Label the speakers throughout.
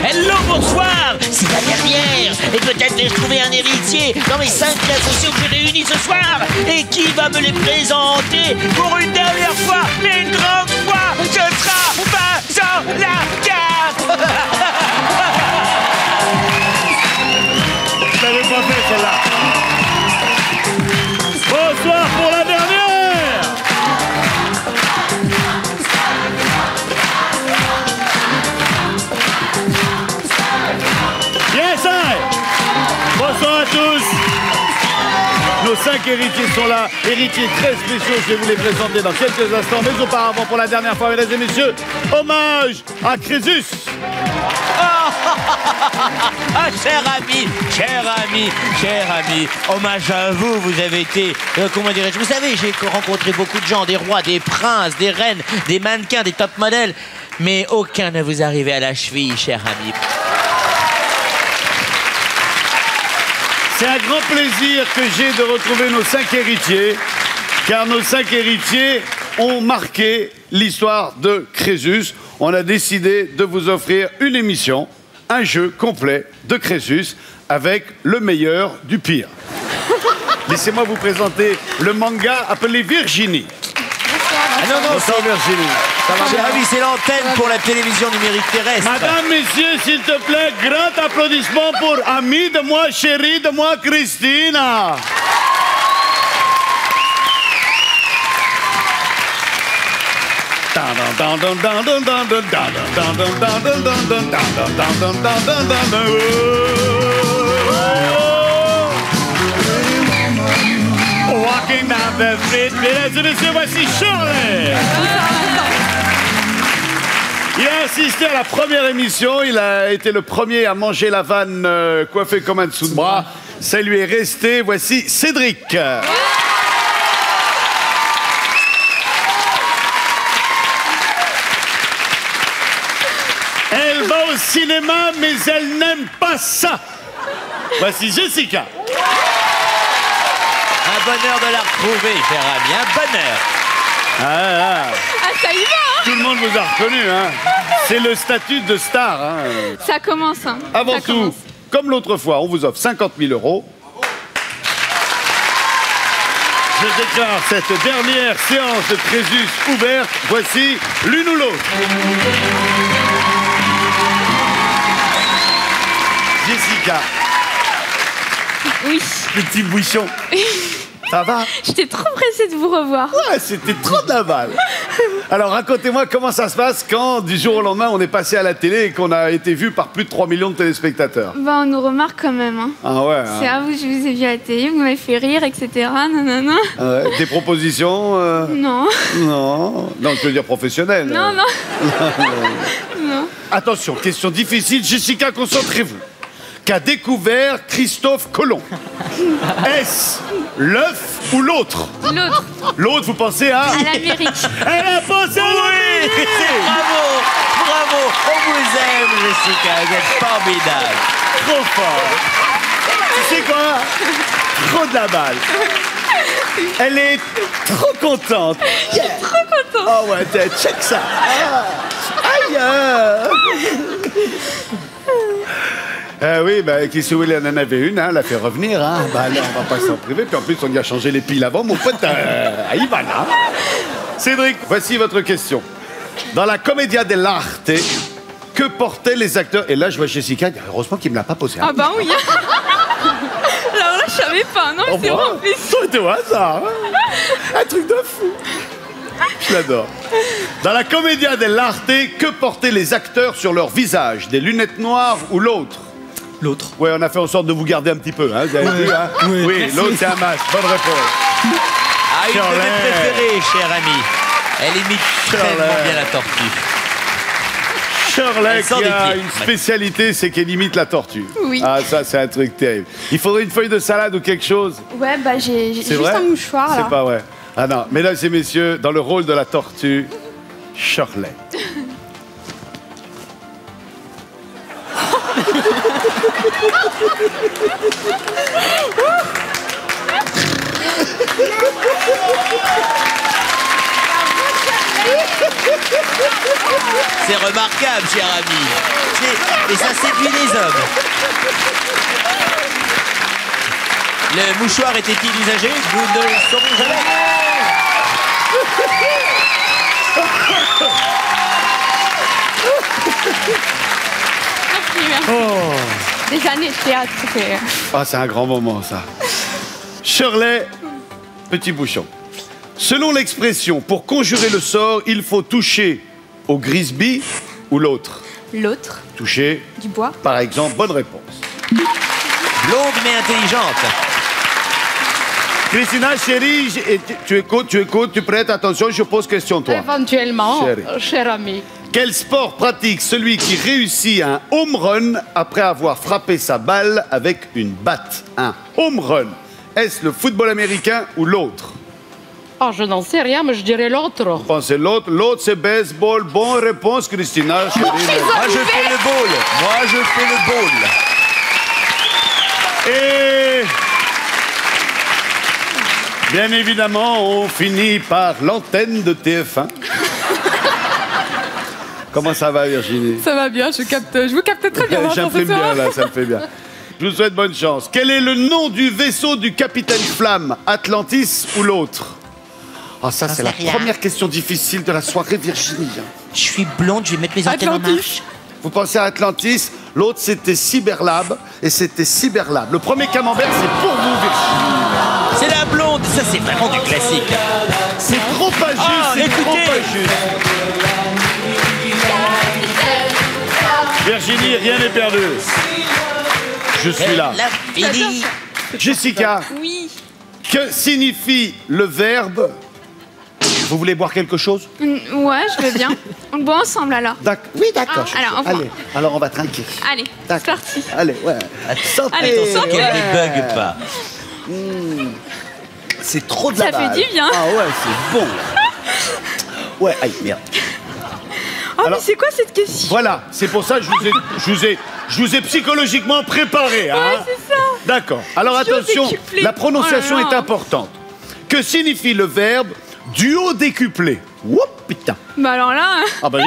Speaker 1: Hello, bonsoir. C'est la dernière. Et peut-être vais-je trouver un héritier dans mes 5 associés que j'ai réunis ce soir. Et qui va me les présenter pour une dernière fois, mais une grande fois. Ce sera Vincent Lagaffe.
Speaker 2: Je l'avais pas fait celle-là. Bonsoir pour la dernière. Yes, I. Bonsoir à tous. Nos 5 héritiers sont là, héritiers très spéciaux, je vais vous les présenter dans quelques instants. Mais auparavant, pour la dernière fois, mesdames et messieurs, hommage à Crésus.
Speaker 1: Ah, cher ami, hommage à vous, vous avez été, comment dirais-je, vous savez, j'ai rencontré beaucoup de gens, des rois, des princes, des reines, des mannequins, des top modèles, mais aucun ne vous arrivait à la cheville, cher ami.
Speaker 2: C'est un grand plaisir que j'ai de retrouver nos 5 héritiers, car nos 5 héritiers ont marqué l'histoire de Crésus. On a décidé de vous offrir une émission, un jeu complet de Crésus avec le meilleur du pire. Laissez-moi vous présenter le manga appelé Virginie.
Speaker 1: Ah non, non,
Speaker 2: Bonsoir Virginie.
Speaker 1: cher ami, c'est l'antenne pour la télévision numérique terrestre.
Speaker 2: Madame, messieurs, s'il te plaît, grand applaudissement pour amie de moi, chérie de moi, Christina. Walking down the street, mesdames et messieurs, voici Shirley. Il a assisté à la première émission, il a été le premier à manger la vanne coiffée comme un dessous de bras. Ça lui est resté, voici Cédric. Elle va au cinéma, mais elle n'aime pas ça. Voici Jessica.
Speaker 1: Un bonheur de la retrouver, cher ami, un bonheur.
Speaker 2: Ah,
Speaker 3: ça y va, hein.
Speaker 2: tout le monde vous a reconnu, hein. C'est le statut de star, hein.
Speaker 3: Ça commence, hein.
Speaker 2: Avant
Speaker 3: Ça
Speaker 2: tout,
Speaker 3: commence.
Speaker 2: comme l'autre fois, on vous offre 50 000 €. Je déclare cette dernière séance de Crésus ouverte. Voici l'une ou l'autre. Jessica.
Speaker 3: Oui.
Speaker 2: Le petit bouchon. Ça va?
Speaker 3: J'étais trop pressée de vous revoir.
Speaker 2: Ouais, c'était trop de la balle. Alors, racontez-moi comment ça se passe quand, du jour au lendemain, on est passé à la télé et qu'on a été vu par plus de 3 millions de téléspectateurs.
Speaker 3: Bah, on nous remarque quand même, hein.
Speaker 2: Ah ouais.
Speaker 3: C'est à vous, je vous ai vu à la télé, vous m'avez fait rire, etc. Nanana.
Speaker 2: Ouais. Des propositions
Speaker 3: Non.
Speaker 2: Non. Non, je veux dire professionnelles.
Speaker 3: Non, non. Non.
Speaker 2: Attention, question difficile. Jessica, concentrez-vous. Qu'a découvert Christophe Colomb? Est-ce l'œuf ou l'autre?
Speaker 3: L'autre.
Speaker 2: L'autre, vous pensez à...
Speaker 3: À l'Amérique.
Speaker 2: Elle a pensé à l'Amérique.
Speaker 1: Bravo, bravo, on vous aime, Jessica, vous êtes formidable.
Speaker 2: Trop fort. Tu sais quoi? Trop de la balle. Elle est trop contente.
Speaker 3: Je suis trop contente.
Speaker 2: Oh ouais, check ça. Aïe. Oui, bah, qu'est-ce que vous voulez, elle en avait une, hein, elle l'a fait revenir, hein. Bah là, on va pas s'en priver, puis en plus, on y a changé les piles avant, mon pote, Ivana. Cédric, voici votre question. Dans la Commedia dell'arte, que portaient les acteurs? Et là, je vois Jessica, heureusement qu'il me l'a pas posé. Hein.
Speaker 3: Ah bah oui. Alors là, je savais pas, non, mais c'est vrai en plus.
Speaker 2: Ça aurait été au hasard, hein. Un truc de fou. Je l'adore. Dans la Commedia dell'arte, que portaient les acteurs sur leur visage? Des lunettes noires ou l'autre?
Speaker 4: L'autre.
Speaker 2: Ouais, on a fait en sorte de vous garder un petit peu, hein, vous avez vu, hein? Oui, l'autre c'est un masque. Bonne réponse.
Speaker 1: Ah, une de mes préférées, cher ami. Elle imite tellement bien la tortue.
Speaker 2: Shirley qui a une spécialité, c'est qu'elle imite la tortue.
Speaker 3: Oui.
Speaker 2: Ah, ça c'est un truc terrible. Il faudrait une feuille de salade ou quelque chose.
Speaker 3: Ouais, bah j'ai juste
Speaker 2: vrai
Speaker 3: un mouchoir, là.
Speaker 2: C'est pas vrai. Ah non, mesdames et messieurs, dans le rôle de la tortue, Shirley.
Speaker 1: C'est remarquable, cher ami. Et ça séduit les hommes. Le mouchoir était-il usagé? Vous ne le saurez jamais.
Speaker 3: Merci, merci. Des années de théâtre, c'est...
Speaker 2: Ah, c'est un grand moment, ça. Shirley, petit bouchon. Selon l'expression, pour conjurer le sort, il faut toucher au Grisby ou l'autre.
Speaker 3: L'autre,
Speaker 2: Toucher,
Speaker 3: du bois.
Speaker 2: par exemple, bonne réponse.
Speaker 1: Blonde mais intelligente.
Speaker 2: Christina, chérie, tu écoutes, tu prêtes attention, je pose question, toi.
Speaker 4: Éventuellement,
Speaker 2: Chérie.
Speaker 4: cher ami.
Speaker 2: Quel sport pratique celui qui réussit un home run après avoir frappé sa balle avec une batte? Un home run. Est-ce le football américain ou l'autre?
Speaker 4: Oh, je n'en sais rien, mais je dirais l'autre.
Speaker 2: Vous pensez l'autre? L'autre, c'est baseball. Bonne réponse, Christina, chérie.
Speaker 1: Moi, je fais le ball. Moi, je fais le ball.
Speaker 2: Et bien évidemment, on finit par l'antenne de TF1. Comment ça va, Virginie?
Speaker 3: Ça va bien, je vous capte très bien.
Speaker 2: J'imprime bien, là, ça me fait bien. Je vous souhaite bonne chance. Quel est le nom du vaisseau du capitaine Flamme? Atlantis ou l'autre? Ah, ça, c'est la première question difficile de la soirée, Virginie.
Speaker 1: Je suis blonde, je vais mettre mes antennes en marche.
Speaker 2: Vous pensez à Atlantis, l'autre, c'était Cyberlab, et c'était Cyberlab. Le premier camembert, c'est pour vous, Virginie.
Speaker 1: C'est la blonde, ça c'est vraiment du classique.
Speaker 2: C'est trop pas juste, c'est
Speaker 1: écoutez.
Speaker 2: trop pas juste. Virginie, rien n'est perdu. Je suis là.
Speaker 1: La fille.
Speaker 2: Jessica,
Speaker 3: Oui.
Speaker 2: que signifie le verbe? Vous voulez boire quelque chose?
Speaker 3: Ouais, je veux bien. On boit ensemble alors.
Speaker 2: Oui, d'accord.
Speaker 3: Ah, alors, au revoir.
Speaker 2: Allez, alors on va trinquer.
Speaker 3: Allez, c'est
Speaker 2: D'accord.
Speaker 3: parti.
Speaker 2: Allez, ouais. Santé.
Speaker 3: Allez, santé.
Speaker 1: Qu'elle ne bug pas.
Speaker 2: C'est trop de
Speaker 3: Ça
Speaker 2: la
Speaker 3: fait
Speaker 2: balle.
Speaker 3: du bien.
Speaker 2: Ah ouais, c'est bon. Ouais, aïe, merde.
Speaker 3: Oh,
Speaker 2: Alors-
Speaker 3: mais c'est quoi cette question?
Speaker 2: Voilà, c'est pour ça que je vous ai psychologiquement préparé. Hein.
Speaker 3: Ouais, c'est ça.
Speaker 2: D'accord. Alors attention,
Speaker 3: Duodécuplé.
Speaker 2: la prononciation
Speaker 3: Oh là là.
Speaker 2: est importante. Que signifie le verbe duodécuplé? Oups, putain.
Speaker 3: Bah alors là...
Speaker 2: Ah bah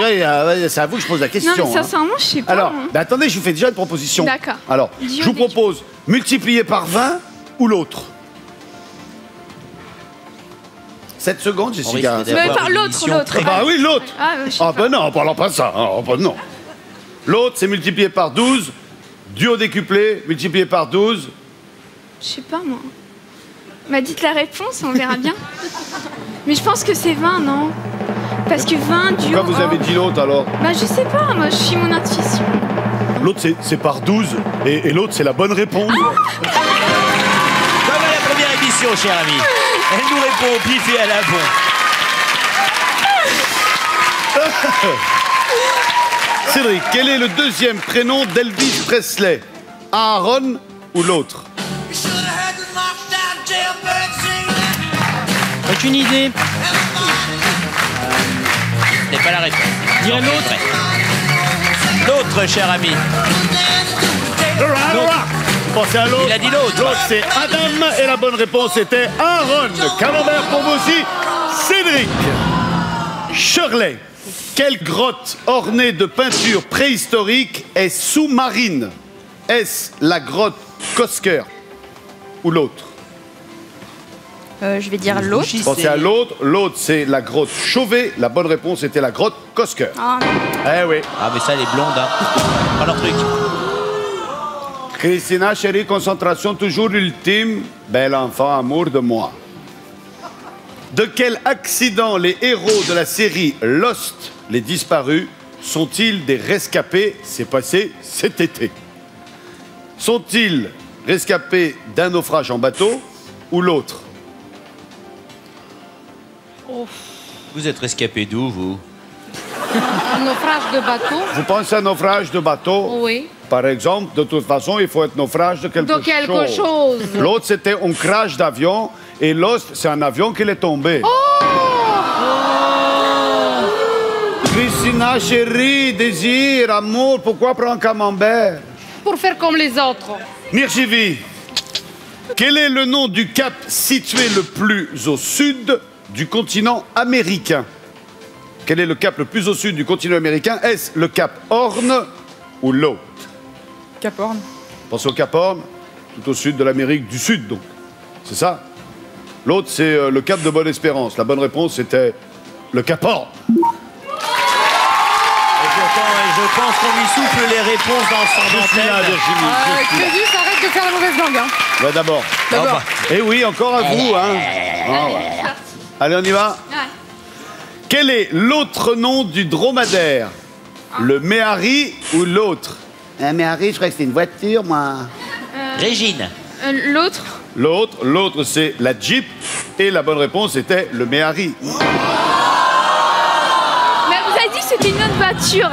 Speaker 2: c'est à vous que je pose la question.
Speaker 3: Non, mais
Speaker 2: hein.
Speaker 3: sincèrement, je sais pas.
Speaker 2: Alors,
Speaker 3: hein.
Speaker 2: bah attendez, je vous fais déjà une proposition.
Speaker 3: D'accord.
Speaker 2: Alors, je vous
Speaker 3: Duodécuplé.
Speaker 2: propose multiplier par 20 ou l'autre. 7 secondes, Jessica.
Speaker 1: risque d'avoir
Speaker 3: par
Speaker 1: une
Speaker 3: l'autre,
Speaker 1: émission
Speaker 3: l'autre.
Speaker 1: très-
Speaker 2: Bah oui, l'autre.
Speaker 3: Ah, je sais
Speaker 2: Ah
Speaker 3: pas.
Speaker 2: ben non, parlons pas de ça. Ah, bah non. L'autre, c'est multiplié par 12. Duodécuplé, multiplié par 12.
Speaker 3: Je sais pas, moi. Bah, dites la réponse, on verra bien. Mais je pense que c'est 20, non? Parce que 20 du...
Speaker 2: Pourquoi vous avez dit l'autre alors?
Speaker 3: Bah, je sais pas, moi, je suis mon intuition.
Speaker 2: L'autre, c'est par 12. Et l'autre, c'est la bonne réponse.
Speaker 1: Comme à la première émission, cher ami. Elle nous répond au pif et à la bon.
Speaker 2: Cédric, quel est le deuxième prénom d'Elvis Presley? Aaron ou l'autre?
Speaker 1: Aucune idée. C'est pas la réponse. Dirais l'autre. L'autre, cher ami.
Speaker 2: Vous pensez à l'autre?
Speaker 1: Il a dit l'autre.
Speaker 2: L'autre, c'est Adam. Et la bonne réponse était Aaron. Camembert pour vous aussi. Cédric. Shirley. Quelle grotte ornée de peintures préhistoriques est sous-marine? Est-ce la grotte Kosker ou l'autre?
Speaker 3: Je vais dire l'autre.
Speaker 2: Pensez à l'autre. L'autre, c'est la grotte Chauvet. La bonne réponse était la grotte Kosker.
Speaker 3: Ah,
Speaker 2: Eh oui.
Speaker 1: Ah, mais ça, les blondes, hein. Pas leur truc.
Speaker 2: Christina, chérie, concentration toujours ultime. Bel enfant, amour de moi. De quel accident les héros de la série Lost, les disparus, sont-ils des rescapés? C'est passé cet été. Sont-ils rescapés d'un naufrage en bateau ou l'autre?
Speaker 1: Vous êtes rescapé d'où, vous?
Speaker 4: Un naufrage de bateau?
Speaker 2: Vous pensez à un naufrage de bateau?
Speaker 4: Oui.
Speaker 2: Par exemple, de toute façon, il faut être naufrage de quelque chose.
Speaker 4: De quelque chose.
Speaker 2: L'autre, c'était un crash d'avion. Et Lost, c'est un avion qui est tombé. Christina, chérie, désir, amour, pourquoi prendre camembert?
Speaker 4: Pour faire comme les autres.
Speaker 2: Mirchivi, quel est le nom du cap situé le plus au sud du continent américain? Quel est le cap le plus au sud du continent américain? Est-ce le cap Horn ou l'autre?
Speaker 5: Cap Horn.
Speaker 2: Pensez au cap Horn, tout au sud de l'Amérique du Sud, donc. C'est ça? L'autre, c'est le cap de Bonne-Espérance. La bonne réponse, c'était le cap Horn.
Speaker 1: Et pourtant, je pense qu'on lui souffle les réponses dans son
Speaker 2: Je suis là,
Speaker 1: antenne.
Speaker 2: Virginie. je suis là.
Speaker 5: Crésus, arrête de faire la mauvaise langue. Hein.
Speaker 2: Ouais, d'abord.
Speaker 5: D'abord.
Speaker 2: Eh oui, encore à vous, hein. Ah, ouais. Allez, on y va.
Speaker 3: Ouais.
Speaker 2: Quel est l'autre nom du dromadaire? Le méhari ou l'autre? Un méhari, je crois que c'est une voiture, moi.
Speaker 1: Régine.
Speaker 3: L'autre.
Speaker 2: L'autre, c'est la Jeep. Et la bonne réponse était le méhari.
Speaker 3: Mais vous avez dit que c'était une autre voiture.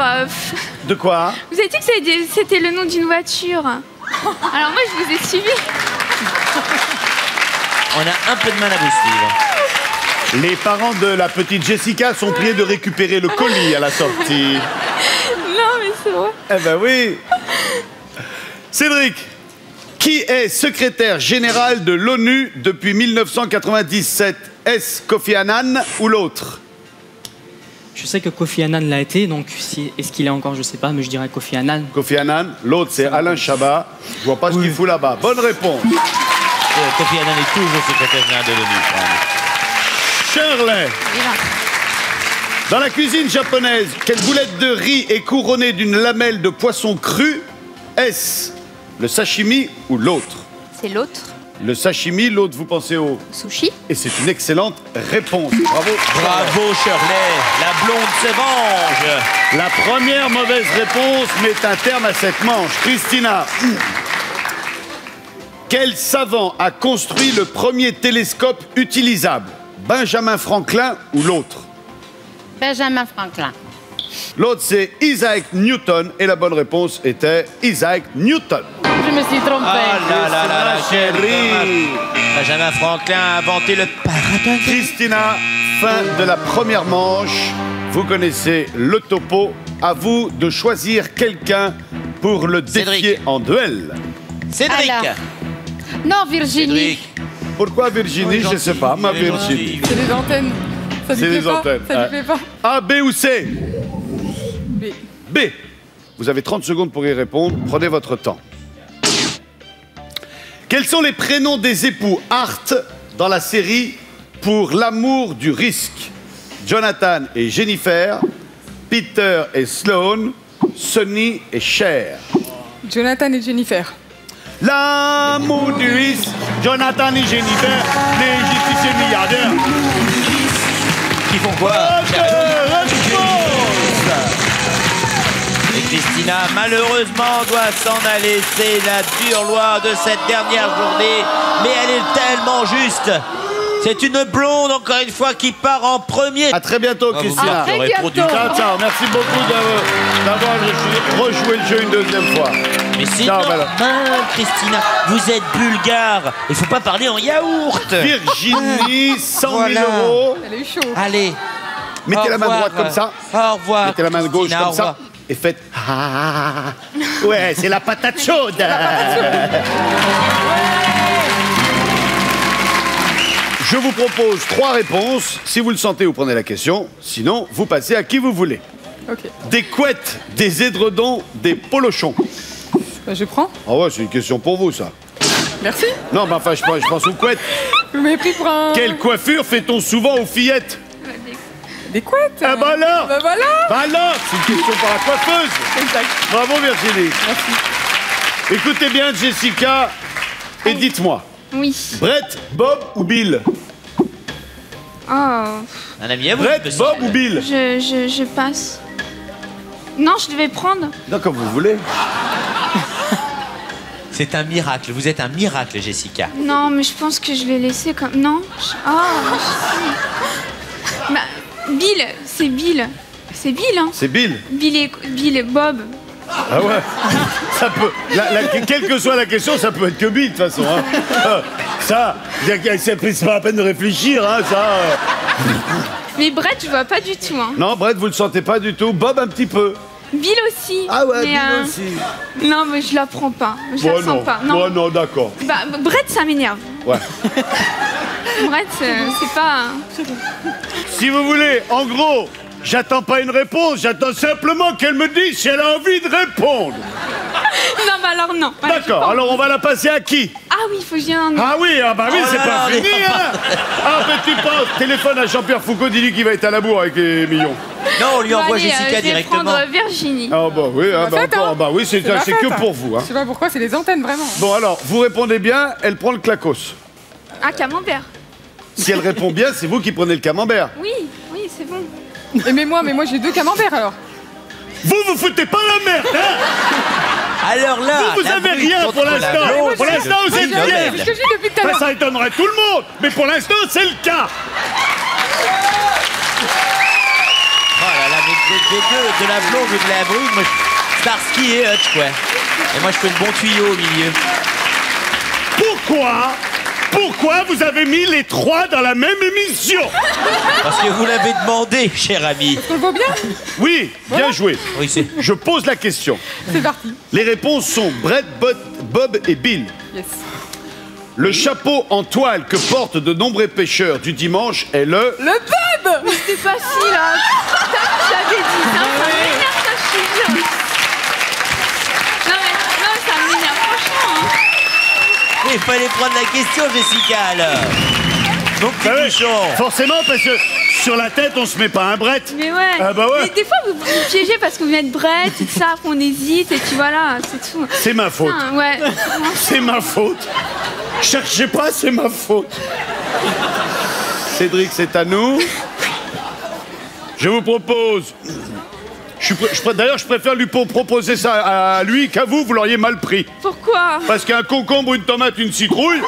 Speaker 2: De quoi?
Speaker 3: Vous avez dit que c'était le nom d'une voiture. Alors moi, je vous ai suivi.
Speaker 1: On a un peu de mal à vous suivre.
Speaker 2: Les parents de la petite Jessica sont priés de récupérer le colis à la sortie.
Speaker 3: Non, mais c'est vrai.
Speaker 2: Eh ben oui. Cédric, qui est secrétaire général de l'ONU depuis 1997? Est-ce Kofi Annan ou l'autre?
Speaker 6: Je sais que Kofi Annan l'a été, donc est-ce qu'il est encore, je sais pas, mais je dirais Kofi Annan.
Speaker 2: Kofi Annan, l'autre c'est Alain Chabat. Je vois pas ce qu'il fout là-bas. Bonne réponse.
Speaker 1: Kofi Annan est toujours secrétaire général de l'ONU.
Speaker 2: Shirley, dans la cuisine japonaise, quelle boulette de riz est couronnée d'une lamelle de poisson cru? Est-ce le sashimi ou l'autre?
Speaker 3: C'est l'autre.
Speaker 2: Le sashimi, l'autre vous pensez au...
Speaker 3: Sushi.
Speaker 2: Et c'est une excellente réponse. Bravo.
Speaker 1: Bravo Shirley, la blonde se venge.
Speaker 2: La première mauvaise réponse met un terme à cette manche. Christina, quel savant a construit le premier télescope utilisable? Benjamin Franklin ou l'autre?
Speaker 4: Benjamin Franklin.
Speaker 2: L'autre, c'est Isaac Newton. Et la bonne réponse était Isaac Newton.
Speaker 4: Je me suis trompée.
Speaker 1: Ah là là là là,
Speaker 2: Chérie.
Speaker 1: Benjamin Franklin a inventé le paradoxe.
Speaker 2: Christina, fin de la première manche. Vous connaissez le topo. À vous de choisir quelqu'un pour le défier
Speaker 1: Cédric.
Speaker 2: en duel.
Speaker 1: Cédric.
Speaker 4: Alors. Non, Virginie.
Speaker 1: Cédric.
Speaker 2: Pourquoi Virginie? Je sais pas, ma Virginie.
Speaker 5: C'est des antennes. Ça lui
Speaker 2: C'est
Speaker 5: plaît
Speaker 2: des
Speaker 5: pas.
Speaker 2: antennes,
Speaker 5: Ça
Speaker 2: ouais.
Speaker 5: lui plaît pas.
Speaker 2: A, B ou C?
Speaker 5: B.
Speaker 2: B. Vous avez 30 secondes pour y répondre. Prenez votre temps. Quels sont les prénoms des époux Hart dans la série Pour l'amour du risque? Jonathan et Jennifer, Peter et Sloane, Sonny et Cher.
Speaker 5: Jonathan et Jennifer.
Speaker 2: L'amour du risque, Jonathan et Jennifer, les justiciers milliardaires.
Speaker 1: Qui font quoi? Et Christina, malheureusement, doit s'en aller. C'est la dure loi de cette dernière journée. Mais elle est tellement juste. C'est une blonde, encore une fois, qui part en premier.
Speaker 2: À très bientôt, Christina.
Speaker 5: À très
Speaker 1: J'aurais trop dû-
Speaker 5: bientôt.
Speaker 2: Ciao, ciao. Merci beaucoup d'avoir rejoué le jeu une deuxième fois.
Speaker 1: Mais c'est
Speaker 2: Ciao,
Speaker 1: normal, Christina. Vous êtes bulgare. Il faut pas parler en yaourt.
Speaker 2: Virginie, 100 000
Speaker 1: Voilà.
Speaker 2: euros.
Speaker 5: Elle est chaud.
Speaker 1: Allez.
Speaker 2: Mettez
Speaker 1: Au
Speaker 2: la main
Speaker 1: revoir.
Speaker 2: droite comme ça.
Speaker 1: Au revoir.
Speaker 2: Mettez la main gauche
Speaker 1: Christina,
Speaker 2: comme
Speaker 1: au
Speaker 2: ça.
Speaker 1: revoir.
Speaker 2: Et faites ah. Ouais, c'est la patate chaude. Je vous propose 3 réponses. Si vous le sentez, vous prenez la question. Sinon, vous passez à qui vous voulez.
Speaker 5: Ok.
Speaker 2: Des couettes, des édredons, des polochons.
Speaker 5: Bah, je prends.
Speaker 2: Ah ouais, c'est une question pour vous, ça.
Speaker 5: Merci.
Speaker 2: Non, mais enfin, je pense aux couettes.
Speaker 5: Vous m'avez pris pour un...
Speaker 2: Quelle coiffure fait-on souvent aux fillettes?
Speaker 5: Des couettes.
Speaker 2: Ah bah alors
Speaker 5: Bah voilà.
Speaker 2: Bah alors, c'est une question pour la coiffeuse.
Speaker 5: Exact.
Speaker 2: Bravo Virginie.
Speaker 5: Merci.
Speaker 2: Écoutez bien Jessica et dites-moi,
Speaker 3: Oui.
Speaker 2: Brett, Bob ou Bill?
Speaker 3: Oh.
Speaker 1: Un ami à vous.
Speaker 2: Brett,
Speaker 1: monsieur.
Speaker 2: Bob ou Bill?
Speaker 3: Je passe. Non, je devais prendre.
Speaker 2: Non, comme vous voulez.
Speaker 1: C'est un miracle. Vous êtes un miracle, Jessica.
Speaker 3: Non, mais je pense que je vais laisser comme... Non. Oh. Bah, Bill, c'est Bill. C'est Bill, hein.
Speaker 2: C'est Bill.
Speaker 3: Bill et Bob.
Speaker 2: Ah ouais. Ça peut. Quelle que soit la question, ça peut être que Bill de toute façon. Hein. Ça, c'est pas la peine de réfléchir, hein, ça.
Speaker 3: Mais Brett, je vois pas du tout, hein.
Speaker 2: Non, Brett, vous le sentez pas du tout. Bob un petit peu.
Speaker 3: Bill aussi.
Speaker 2: Ah ouais,
Speaker 3: mais,
Speaker 2: Bill aussi.
Speaker 3: Non, mais je la prends pas. Je la
Speaker 2: Bon,
Speaker 3: sens
Speaker 2: non.
Speaker 3: pas.
Speaker 2: Bon, non, d'accord.
Speaker 3: Bah, Brett, ça m'énerve.
Speaker 2: Ouais.
Speaker 3: Brett, c'est pas...
Speaker 2: Si vous voulez, en gros, J'attends pas une réponse, j'attends simplement qu'elle me dise si elle a envie de répondre.
Speaker 3: Non, bah alors non. Voilà,
Speaker 2: D'accord, alors on va la passer à qui?
Speaker 3: Ah oui, il faut que je dise un nom.
Speaker 2: Ah oui, bah oui,
Speaker 1: Oh
Speaker 2: c'est
Speaker 1: là
Speaker 2: pas
Speaker 1: là,
Speaker 2: fini, hein. Ah, mais tu penses, téléphone à Jean-Pierre Foucault, dis-lui qu'il va être à la bourre avec les millions.
Speaker 1: Non, on lui
Speaker 3: Bon,
Speaker 1: envoie
Speaker 3: allez,
Speaker 1: Jessica
Speaker 3: je vais
Speaker 1: directement.
Speaker 3: prendre Virginie.
Speaker 2: Ah bah oui, ah, bah,
Speaker 5: fête,
Speaker 2: encore,
Speaker 5: hein.
Speaker 2: bah oui, c'est
Speaker 5: la fête.
Speaker 2: que pour vous. Hein.
Speaker 5: Je sais pas pourquoi, c'est les antennes, vraiment.
Speaker 2: Bon alors, vous répondez bien, elle prend le clacos.
Speaker 3: Ah, camembert.
Speaker 2: Si elle répond bien, c'est vous qui prenez le camembert.
Speaker 3: Oui, oui, c'est bon.
Speaker 5: Mais moi j'ai 2 camemberts alors.
Speaker 2: Vous foutez pas la merde, hein.
Speaker 1: Alors là,
Speaker 2: Vous
Speaker 1: la
Speaker 2: avez
Speaker 1: brute
Speaker 2: rien
Speaker 1: contre
Speaker 2: pour
Speaker 1: la
Speaker 2: l'instant.
Speaker 1: blonde,
Speaker 2: Pour l'instant, vous êtes
Speaker 1: c'est de
Speaker 2: bien.
Speaker 5: C'est ce que je dis depuis tout à l'heure.
Speaker 2: Ça étonnerait tout le monde, mais pour l'instant, c'est le cas.
Speaker 1: Oh là là, mais de la blonde ou de la brune, moi, Starsky et Hutch, quoi. Et moi, je fais le bon tuyau au milieu.
Speaker 2: Pourquoi vous avez mis les 3 dans la même émission?
Speaker 1: Parce que vous l'avez demandé, cher ami.
Speaker 5: On le voit bien.
Speaker 2: Oui, bien joué.
Speaker 1: Oui, c'est...
Speaker 2: Je pose la question.
Speaker 5: C'est parti.
Speaker 2: Les réponses sont Brett, Bob et Bill.
Speaker 5: Yes.
Speaker 2: Le chapeau en toile que portent de nombreux pêcheurs du dimanche est le...
Speaker 5: Le bub.
Speaker 3: C'est facile, là. J'avais dit, ça m'énerve, ça, je suis sûre. Non, ça m'énerve, franchement. Hein.
Speaker 1: Il fallait prendre la question, Jessica, alors. Donc,
Speaker 2: Ah ouais,
Speaker 1: petit bouchon.
Speaker 2: forcément, parce que sur la tête, on se met pas un Brett.
Speaker 3: Mais ouais.
Speaker 2: Ah bah ouais.
Speaker 3: Mais des fois, vous me piégez parce que vous êtes Brett, et tout ça, qu'on hésite, et puis voilà, c'est tout.
Speaker 2: C'est ma faute.
Speaker 3: Ah, ouais.
Speaker 2: C'est ma faute. Cherchez pas, c'est ma faute. Cédric, c'est à nous. Je vous propose... D'ailleurs, je préfère lui proposer ça à lui qu'à vous, vous l'auriez mal pris.
Speaker 3: Pourquoi?
Speaker 2: Parce qu'un concombre, une tomate, une citrouille...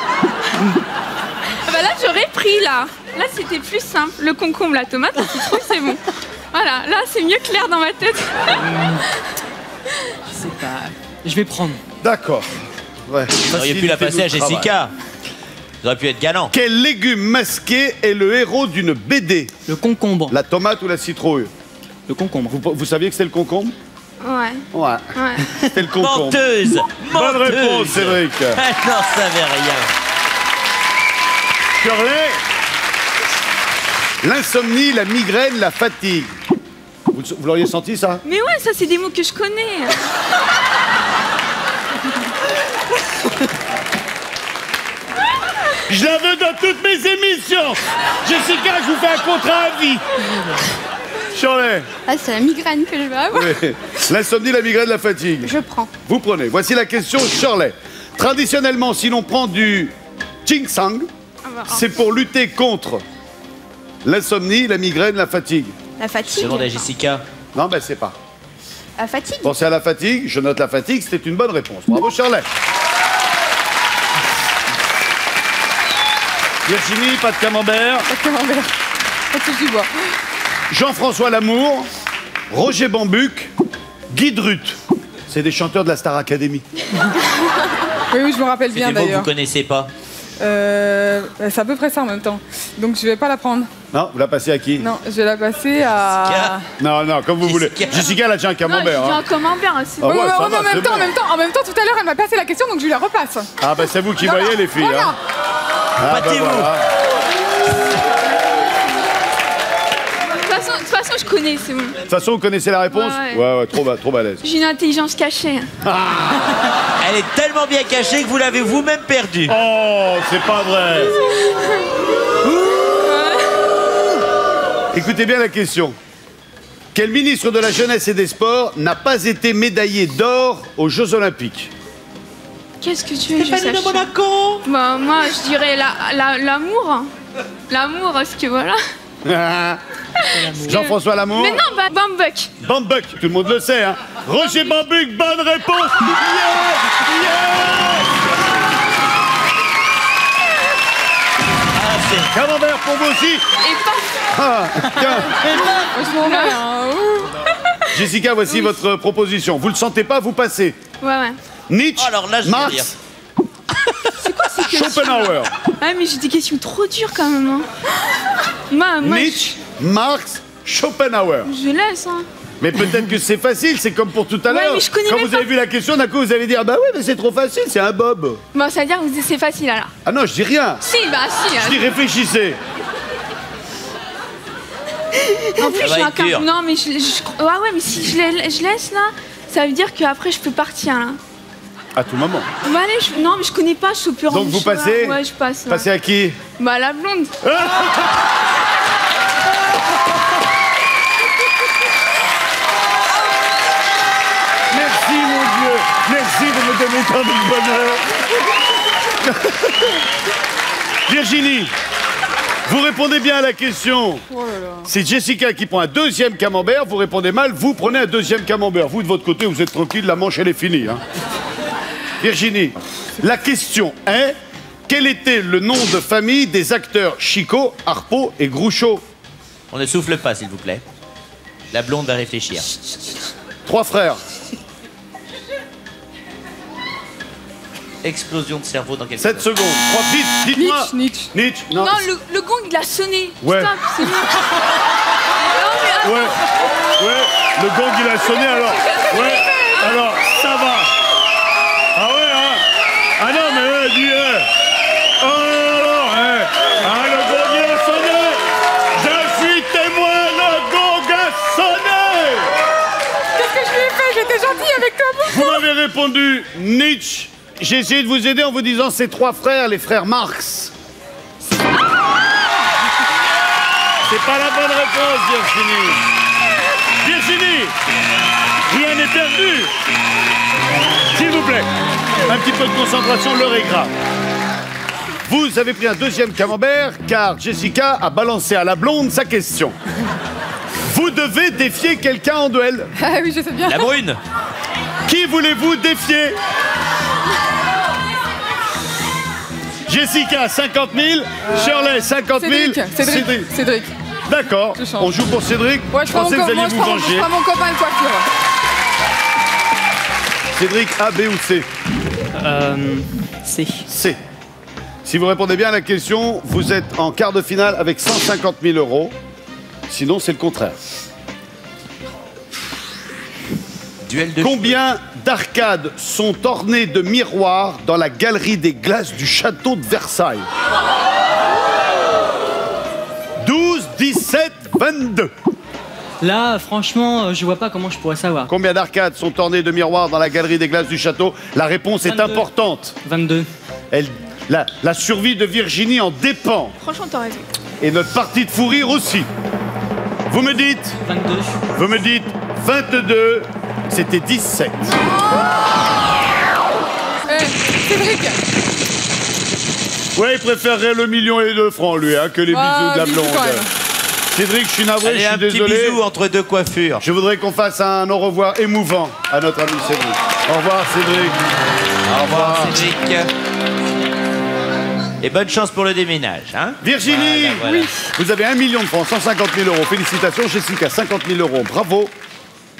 Speaker 3: Ah bah là, j'aurais pris, là. Là, c'était plus simple. Le concombre, la tomate, la citrouille, c'est bon. Voilà, là, c'est mieux clair dans ma tête.
Speaker 6: Je sais pas. Je vais prendre.
Speaker 2: D'accord. Ouais.
Speaker 1: Vous auriez pu la passer à Jessica. Vous auriez pu être galant.
Speaker 2: Quel légume masqué est le héros d'une BD?
Speaker 6: Le concombre.
Speaker 2: La tomate ou la citrouille?
Speaker 6: Le concombre.
Speaker 2: Vous saviez que c'était le concombre?
Speaker 3: Ouais.
Speaker 2: Ouais.
Speaker 3: Ouais.
Speaker 2: C'était le concombre.
Speaker 1: Menteuse.
Speaker 2: Bonne réponse, Cédric.
Speaker 1: Elle n'en savait rien.
Speaker 2: Shirley, l'insomnie, la migraine, la fatigue. Vous l'auriez senti, ça?
Speaker 3: Mais ouais, ça, c'est des mots que je connais.
Speaker 2: Je la veux dans toutes mes émissions. Jessica, je vous fais un contrat à vie. Shirley.
Speaker 3: Ah, c'est la migraine que je vais avoir.
Speaker 2: Oui. L'insomnie, la migraine, la fatigue.
Speaker 3: Je prends.
Speaker 2: Vous prenez. Voici la question, Shirley. Traditionnellement, si l'on prend du ginseng, c'est pour lutter contre l'insomnie, la migraine, la fatigue.
Speaker 3: La fatigue.
Speaker 1: Demande à Jessica.
Speaker 2: Non, ben c'est pas.
Speaker 3: La fatigue.
Speaker 2: Pensez à la fatigue, je note la fatigue, c'était une bonne réponse. Bravo, Shirley. Virginie, pas de camembert.
Speaker 5: Pas de camembert. Pas de touche du bois.
Speaker 2: Jean-François Lamour, Roger Bambuc, Guy Drut. C'est des chanteurs de la Star Academy.
Speaker 5: Oui, je me rappelle
Speaker 1: C'est
Speaker 5: bien
Speaker 1: des mots que vous
Speaker 5: d'ailleurs.
Speaker 1: connaissez pas.
Speaker 5: C'est à peu près ça en même temps. Donc je vais pas la prendre.
Speaker 2: Non, vous la passez à qui?
Speaker 5: Non, je vais la passer à.
Speaker 2: Non, non, comme vous voulez.
Speaker 1: Jessica.
Speaker 2: Jessica, elle a déjà un
Speaker 3: Non, j'ai
Speaker 2: camembert.
Speaker 3: dit
Speaker 2: hein.
Speaker 3: un camembert, c'est
Speaker 2: Ah
Speaker 3: bon.
Speaker 2: ouais,
Speaker 5: Ouais,
Speaker 2: ça
Speaker 5: en
Speaker 2: va,
Speaker 5: même
Speaker 2: c'est
Speaker 5: temps,
Speaker 2: bon.
Speaker 5: en même temps, tout à l'heure, elle m'a passé la question, donc je lui la repasse.
Speaker 2: Ah, ben c'est vous qui
Speaker 5: Voilà.
Speaker 2: voyez, les filles.
Speaker 5: Voilà.
Speaker 2: Hein. Ah, ben
Speaker 1: Battez-vous.
Speaker 2: voilà.
Speaker 3: De toute façon, je connais, c'est bon.
Speaker 2: De toute façon, vous connaissez la réponse?
Speaker 3: Ouais,
Speaker 2: Ouais, trop balèze.
Speaker 3: J'ai une intelligence cachée.
Speaker 1: Elle est tellement bien cachée que vous l'avez vous-même perdue.
Speaker 2: Oh, c'est pas vrai. Écoutez bien la question. Quel ministre de la Jeunesse et des Sports n'a pas été médaillé d'or aux Jeux Olympiques?
Speaker 3: Qu'est-ce que tu veux que je sache? Bah, moi, je dirais l'amour. L'amour, parce que voilà.
Speaker 2: Jean-François Lamour.
Speaker 3: Mais non, bah, Bambuck.
Speaker 2: Bambuck, tout le monde le sait, hein. Roger Bambuck, bonne réponse. Yes, yes. Camembert pour vous aussi.
Speaker 3: Et pas.
Speaker 2: Ah, tiens.
Speaker 5: Franchement, ouais, hein. Ouh.
Speaker 2: Jessica, voici votre proposition. Vous le sentez pas, vous passez.
Speaker 3: Ouais.
Speaker 2: Nietzsche,
Speaker 1: Oh, alors là, je vais dire.
Speaker 2: Marx,
Speaker 3: C'est quoi ces questions?
Speaker 2: Schopenhauer.
Speaker 3: Ah, mais j'ai des questions trop dures quand même. Hein. Moi,
Speaker 2: Nietzsche, Marx, Schopenhauer.
Speaker 3: je laisse. Hein.
Speaker 2: Mais peut-être que c'est facile, c'est comme pour tout à
Speaker 3: Ouais,
Speaker 2: l'heure.
Speaker 3: mais je connais
Speaker 2: Quand
Speaker 3: même
Speaker 2: vous avez
Speaker 3: pas.
Speaker 2: vu la question, d'un coup, vous allez dire, bah oui, mais c'est trop facile, c'est un bob.
Speaker 3: Bon, ça veut dire que c'est facile alors.
Speaker 2: Ah non, je dis rien.
Speaker 3: Si, bah si.
Speaker 2: Je dis réfléchissez.
Speaker 3: En plus,
Speaker 1: Ça
Speaker 3: je
Speaker 1: va
Speaker 3: suis un
Speaker 1: être dur.
Speaker 3: Non, mais ouais, mais si je laisse là, ça veut dire qu'après je peux partir là.
Speaker 2: À tout moment.
Speaker 3: Bah allez, non, mais je connais pas, je suis au pur
Speaker 2: Donc vous passez?
Speaker 3: Ouais, je passe. Ouais.
Speaker 2: Passez à qui?
Speaker 3: Bah la blonde.
Speaker 2: Merci mon Dieu. Merci de me donner tant de bonheur. Virginie, vous répondez bien à la question.
Speaker 5: Oh là là.
Speaker 2: C'est Jessica qui prend un deuxième camembert. Vous répondez mal, vous prenez un deuxième camembert. Vous, de votre côté, vous êtes tranquille, la manche, elle est finie. Hein. Virginie, la question est, quel était le nom de famille des acteurs Chico, Harpo et Groucho?
Speaker 1: On ne souffle pas, s'il vous plaît. La blonde va réfléchir.
Speaker 2: 3 frères.
Speaker 1: Explosion de cerveau dans quelques
Speaker 2: 7 secondes. 3, vite, dites-moi.
Speaker 5: Nietzsche.
Speaker 2: Nietzsche. Non.
Speaker 3: Non, le gong il a sonné.
Speaker 2: Ouais.
Speaker 3: Stop, c'est bon. Non, mais attends.
Speaker 2: Ouais, ouais, le gong il a sonné alors. Ouais, alors ça va. Ah ouais, hein. Ah non, mais dis, oh non, hein. Ah, le gong il a sonné. Je suis témoin, le gong a sonné.
Speaker 5: Qu'est-ce que je lui ai fait? J'étais gentille avec toi.
Speaker 2: Vous m'avez répondu Nietzsche. J'ai essayé de vous aider en vous disant ces 3 frères, les frères Marx. C'est pas la bonne réponse, Virginie. Virginie, rien n'est perdu. S'il vous plaît, un petit peu de concentration, l'heure est grave. Vous avez pris un deuxième camembert car Jessica a balancé à la blonde sa question. Vous devez défier quelqu'un en duel.
Speaker 5: Ah oui, je sais bien.
Speaker 1: La brune.
Speaker 2: Qui voulez-vous défier? Jessica, 50 000. Shirley, 50 000.
Speaker 5: Cédric.
Speaker 2: D'accord.
Speaker 5: Je change.
Speaker 2: On joue pour Cédric.
Speaker 5: Ouais, je
Speaker 2: pensais que vous alliez vous
Speaker 5: prends
Speaker 2: venger.
Speaker 5: mon copain de coiffure.
Speaker 2: Cédric, A, B ou C?
Speaker 6: C.
Speaker 2: C. Si vous répondez bien à la question, vous êtes en quart de finale avec 150 000 euros. Sinon, c'est le contraire.
Speaker 1: Duel de
Speaker 2: Combien d'arcades sont ornées de miroirs dans la galerie des glaces du château de Versailles? 12, 17, 22.
Speaker 6: Là, franchement, je vois pas comment je pourrais savoir.
Speaker 2: Combien d'arcades sont ornées de miroirs dans la galerie des glaces du château? La réponse est
Speaker 6: 22.
Speaker 2: importante.
Speaker 6: 22.
Speaker 2: La survie de Virginie en dépend.
Speaker 3: Franchement, t'as raison.
Speaker 2: Et notre partie de fou rire aussi. Vous me dites
Speaker 6: 22.
Speaker 2: Vous me dites 22. C'était 17.
Speaker 5: Cédric.
Speaker 2: Ouais, il préférerait le million et 2 francs, lui, hein, que les bisous de la
Speaker 5: bisous
Speaker 2: blonde.
Speaker 5: quand même.
Speaker 2: Cédric, je suis navré,
Speaker 1: Allez,
Speaker 2: je
Speaker 1: un
Speaker 2: suis
Speaker 1: petit
Speaker 2: désolé.
Speaker 1: bisou entre deux coiffures.
Speaker 2: Je voudrais qu'on fasse un au revoir émouvant à notre ami Cédric. Au revoir, Cédric.
Speaker 1: Au revoir, Cédric. Et bonne chance pour le déménage, hein?
Speaker 2: Virginie,
Speaker 1: Voilà.
Speaker 2: vous avez 1 million de francs, 150 000 euros. Félicitations, Jessica, 50 000 euros. Bravo.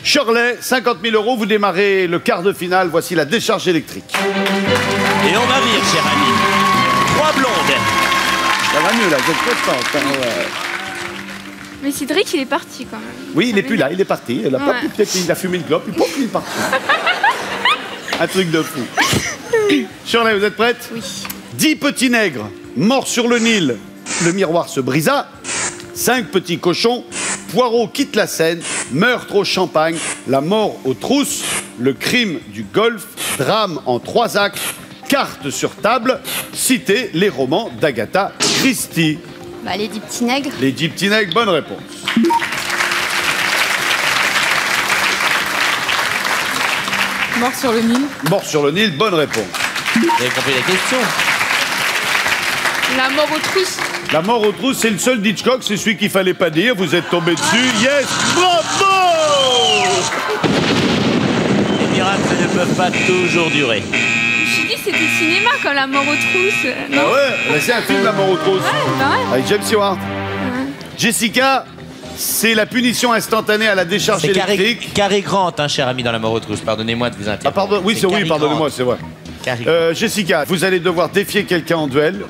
Speaker 2: Shirley, 50 000 euros. Vous démarrez le quart de finale. Voici la décharge électrique.
Speaker 1: Et on va rire, cher ami. 3 blondes.
Speaker 2: Ça va mieux, là, vous êtes contente, hein, ouais.
Speaker 3: Mais Cédric, il est parti quand même.
Speaker 2: Oui, il n'est plus là, il est parti. Il a, pas
Speaker 3: Ouais.
Speaker 2: pu, peut-être il a fumé une clope, il est parti. Un truc de fou. Shirley, vous êtes prête?
Speaker 3: Oui.
Speaker 2: 10 petits nègres morts sur le Nil. Le miroir se brisa. 5 petits cochons. Poirot quitte la scène. Meurtre au champagne. La mort aux trousses. Le crime du golf. Drame en 3 actes. Carte sur table. Citez les romans d'Agatha Christie.
Speaker 7: Bah, les 10 petits nègres.
Speaker 2: Les 10 petits nègres, bonne réponse.
Speaker 5: Mort sur le Nil.
Speaker 2: Mort sur le Nil, bonne réponse.
Speaker 1: Vous avez compris la question?
Speaker 3: La mort aux trousses.
Speaker 2: La mort aux trousses, c'est le seul d'Hitchcock, c'est celui qu'il fallait pas dire. Vous êtes tombé dessus. Yes, bravo!
Speaker 1: Les miracles ne peuvent pas toujours durer.
Speaker 3: Je me suis dit c'était cinéma comme la mort aux trousses. Non.
Speaker 2: Ah ouais, mais c'est un film, La mort aux trousses.
Speaker 3: Ouais, bah ouais.
Speaker 2: Avec James Stewart. Jessica, c'est la punition instantanée à la décharge
Speaker 1: C'est
Speaker 2: électrique.
Speaker 1: Cary Grant, hein, cher ami, dans La mort aux trousses. Pardonnez-moi de vous interrompre.
Speaker 2: Ah pardon, oui,
Speaker 1: C'est
Speaker 2: oui,
Speaker 1: Cary
Speaker 2: pardonnez-moi,
Speaker 1: Grant.
Speaker 2: c'est vrai.
Speaker 1: Cary Grant.
Speaker 2: Jessica, vous allez devoir défier quelqu'un en duel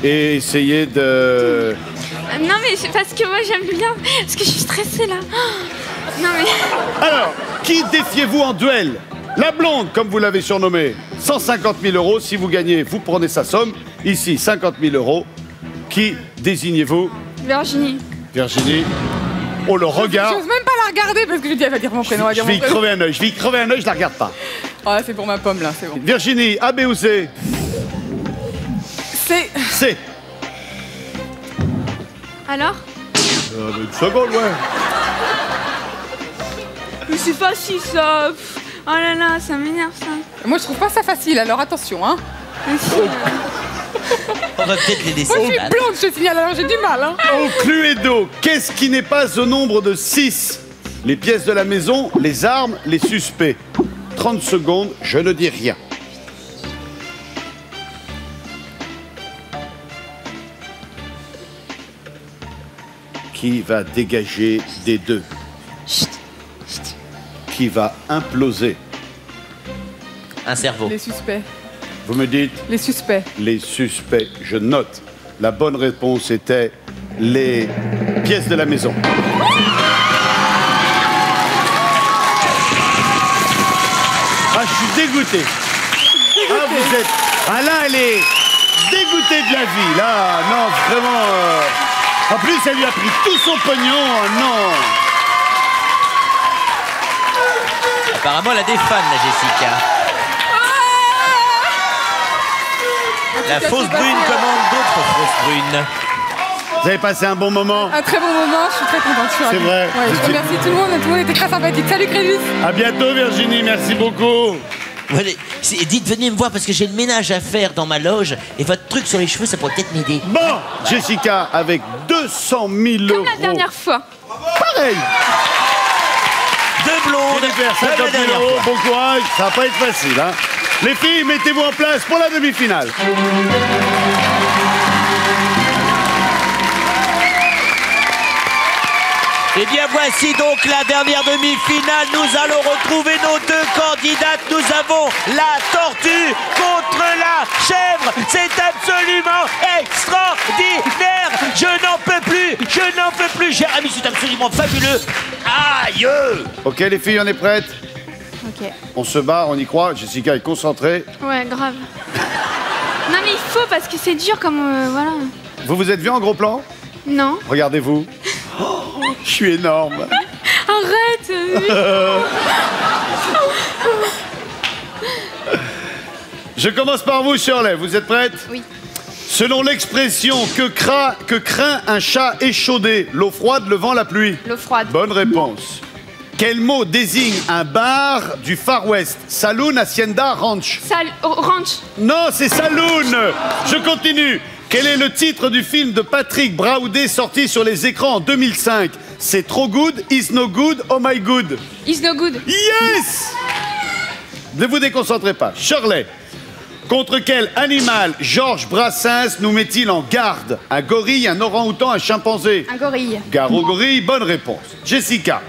Speaker 2: et essayer de...
Speaker 3: Non mais c'est parce que moi j'aime bien. Parce que je suis stressée là. Non mais.
Speaker 2: Alors, qui défiez-vous en duel? La blonde, comme vous l'avez surnommée, 150 000 euros. Si vous gagnez, vous prenez sa somme. Ici, 50 000 euros. Qui désignez-vous?
Speaker 3: Virginie.
Speaker 2: Virginie. Oh, le regard.
Speaker 5: J'ose même pas la regarder parce que je dis, elle va dire mon prénom.
Speaker 2: Je vais y crever un œil, je la regarde pas.
Speaker 5: Ah, c'est pour ma pomme là, c'est bon.
Speaker 2: Virginie, A, B ou C?
Speaker 5: C'est.
Speaker 2: C.
Speaker 3: Alors?
Speaker 2: Une seconde, ouais.
Speaker 3: Mais c'est facile ça. Oh là là, ça m'énerve ça.
Speaker 5: Moi, je trouve pas ça facile, alors attention, hein.
Speaker 3: Mais si,
Speaker 1: On va peut-être les laisser.
Speaker 5: Moi, je suis blonde, je te signale, alors j'ai du mal, hein.
Speaker 2: Au Cluedo, qu'est-ce qui n'est pas au nombre de 6? Les pièces de la maison, les armes, les suspects. 30 secondes, je ne dis rien. Qui va dégager des deux? Qui va imploser?
Speaker 1: Un cerveau.
Speaker 5: Les suspects.
Speaker 2: Vous me dites
Speaker 5: Les suspects.
Speaker 2: les suspects. Je note. La bonne réponse était les pièces de la maison. Ah, je suis dégoûté. Ah, vous êtes... Ah là, elle est dégoûtée de la vie. Là, non, vraiment... En plus, elle lui a pris tout son pognon. Non.
Speaker 1: Apparemment, elle a des fans, la Jessica. La fausse brune commande d'autres fausses brunes.
Speaker 2: Vous avez passé un bon moment.
Speaker 5: Un très bon moment, je suis très contente.
Speaker 2: C'est vrai.
Speaker 5: Ouais, je remercie tout le monde était très sympathique. Salut Crésus.
Speaker 2: À bientôt, Virginie. Merci beaucoup.
Speaker 1: Dites, venez me voir parce que j'ai le ménage à faire dans ma loge et votre truc sur les cheveux, ça pourrait peut-être m'aider.
Speaker 2: Bon, Jessica, avec 200 000 euros.
Speaker 3: comme la dernière fois.
Speaker 2: Pareil.
Speaker 1: Deux blondes.
Speaker 2: On va faire 50
Speaker 1: comme la
Speaker 2: 000
Speaker 1: dernière
Speaker 2: euros.
Speaker 1: fois.
Speaker 2: Bon courage. Ça va pas être facile, hein. Les filles, mettez-vous en place pour la demi-finale.
Speaker 1: Eh bien, voici donc la dernière demi-finale. Nous allons retrouver nos deux candidates. Nous avons la tortue contre la chèvre. C'est absolument extraordinaire. Je n'en peux plus. Je n'en peux plus. Jérémy, c'est absolument fabuleux. Aïe!
Speaker 2: Ok, les filles, on est prêtes?
Speaker 3: Ok.
Speaker 2: On se bat, on y croit. Jessica est concentrée.
Speaker 3: Ouais, grave. Non mais il faut parce que c'est dur comme... voilà.
Speaker 2: Vous vous êtes vu en gros plan?
Speaker 3: Non.
Speaker 2: Regardez-vous. Oh, je suis énorme.
Speaker 3: Arrête.
Speaker 2: Je commence par vous, Shirley. Vous êtes prête?
Speaker 3: Oui.
Speaker 2: Selon l'expression que craint un chat échaudé, l'eau froide, le vent, la pluie.
Speaker 3: L'eau froide.
Speaker 2: Bonne réponse. Quel mot désigne un bar du Far West? Saloon, hacienda, ranch.
Speaker 3: Ranch.
Speaker 2: Non, c'est saloon. Je continue. Quel est le titre du film de Patrick Braoudet sorti sur les écrans en 2005? C'est Trop Good, Is No Good, Oh My Good.
Speaker 3: Is no good.
Speaker 2: Yes! Ne vous déconcentrez pas. Shirley, contre quel animal Georges Brassens nous met-il en garde? Un gorille, un orang-outan, un chimpanzé?
Speaker 3: Un gorille.
Speaker 2: Gare au gorille, bonne réponse. Jessica,